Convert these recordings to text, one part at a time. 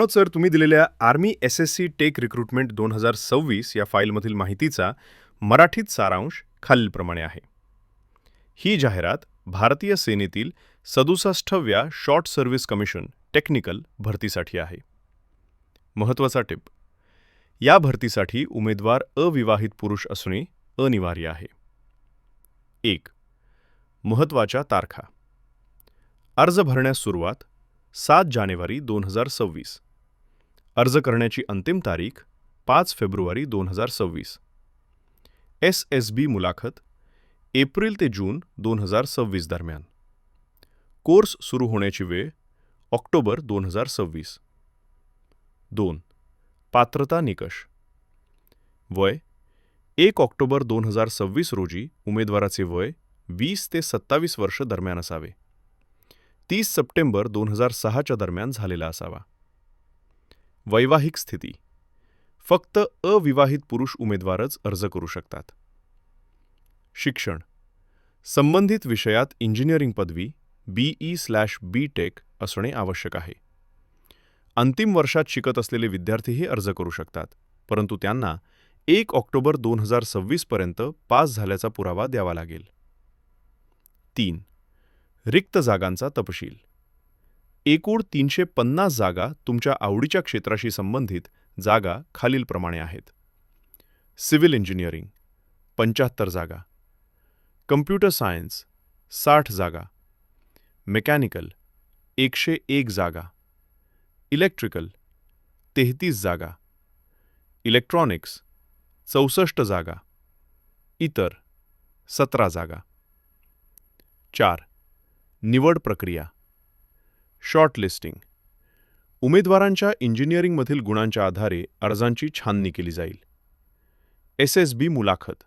आहोत सर तुम्ही दिलेल्या आर्मी SSC टेक रिक्रुटमेंट 2026 या फाईलमधील माहितीचा मराठीत सारांश खालीलप्रमाणे आहे. ही जाहिरात भारतीय सेनेतील 67व्या शॉर्ट सर्व्हिस कमिशन टेक्निकल भरतीसाठी आहे. महत्त्वाचा टिप: या भरतीसाठी उमेदवार अविवाहित पुरुष असणे अनिवार्य आहे. 1. महत्त्वाच्या तारखा: अर्ज भरण्यास सुरुवात 7 जानेवारी 2026. अर्ज करण्याची अंतिम तारीख 5 फेब्रुवारी 2026. SSB मुलाखत एप्रिल ते जून 2026 दरम्यान. कोर्स सुरू होण्याची वेळ ऑक्टोबर 2026. 2. पात्रता निकष: वय 1 ऑक्टोबर 2026 रोजी उमेदवाराचे वय 20 ते 27 वर्ष दरम्यान असावे. 30 सप्टेंबर 2006च्या दरम्यान झालेला असावा. वैवाहिक स्थिती: फक्त अविवाहित पुरुष उमेदवारच अर्ज करू शकतात. शिक्षण: संबंधित विषयात इंजिनिअरिंग पदवी BE/B.Tech असणे आवश्यक आहे. अंतिम वर्षात शिकत असलेले विद्यार्थीही अर्ज करू शकतात, परंतु त्यांना 1 ऑक्टोबर 2026 पर्यंत पास झाल्याचा पुरावा द्यावा लागेल. 3. रिक्त जागांचा तपशील: एकूण 350 जागा तुमच्या आवडीच्या क्षेत्राशी संबंधित जागा खालीलप्रमाणे आहेत. सिव्हिल इंजिनिअरिंग 75 जागा, कम्प्युटर सायन्स 60 जागा, मेकॅनिकल 101 जागा, इलेक्ट्रिकल 33 जागा, इलेक्ट्रॉनिक्स 64 जागा, इतर 17 जागा. 4. निवड प्रक्रिया: शॉर्टलिस्टिंग: उमेदवारांच्या इंजिनिअरिंगमधील गुणांच्या आधारे अर्जांची छाननी केली जाईल. SSB मुलाखत: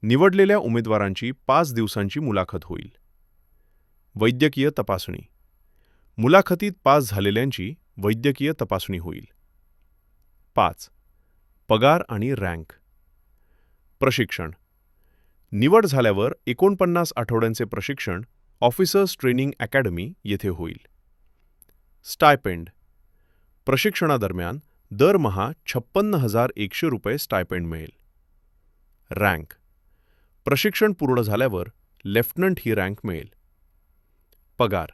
निवडलेल्या उमेदवारांची 5 दिवसांची मुलाखत होईल. वैद्यकीय तपासणी: मुलाखतीत पास झालेल्यांची वैद्यकीय तपासणी होईल. 5. पगार आणि रँक. प्रशिक्षण: निवड झाल्यावर 49 आठवड्यांचे प्रशिक्षण ऑफिसर्स ट्रेनिंग अकॅडमी येथे होईल. स्टायपेंड: प्रशिक्षणादरम्यान दरमहा 56,100 रुपये स्टायपेंड मिळेल. रँक: प्रशिक्षण पूर्ण झाल्यावर लेफ्टनंट ही रँक मिळेल. पगार: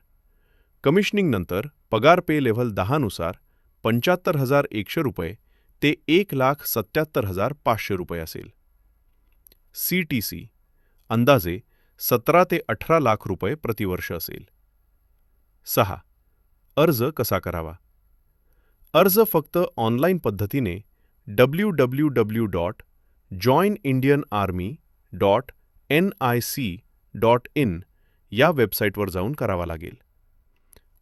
कमिशनिंगनंतर पगार पे लेव्हल 10 नुसार 75,100 रुपये ते 1,77,500 रुपये असेल. CTC: अंदाजे 17 ते 18 लाख रुपये प्रतिवर्ष असेल. 6. अर्ज कसा करावा? अर्ज फक्त ऑनलाईन पद्धतीने www.joinindianarmy.nic.in या वेबसाईटवर जाऊन करावा लागेल.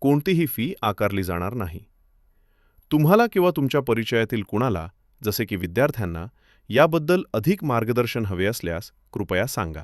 कोणतीही फी आकारली जाणार नाही. तुम्हाला किंवा तुमच्या परिचयातील कुणाला, जसे की विद्यार्थ्यांना, याबद्दल अधिक मार्गदर्शन हवे असल्यास कृपया सांगा.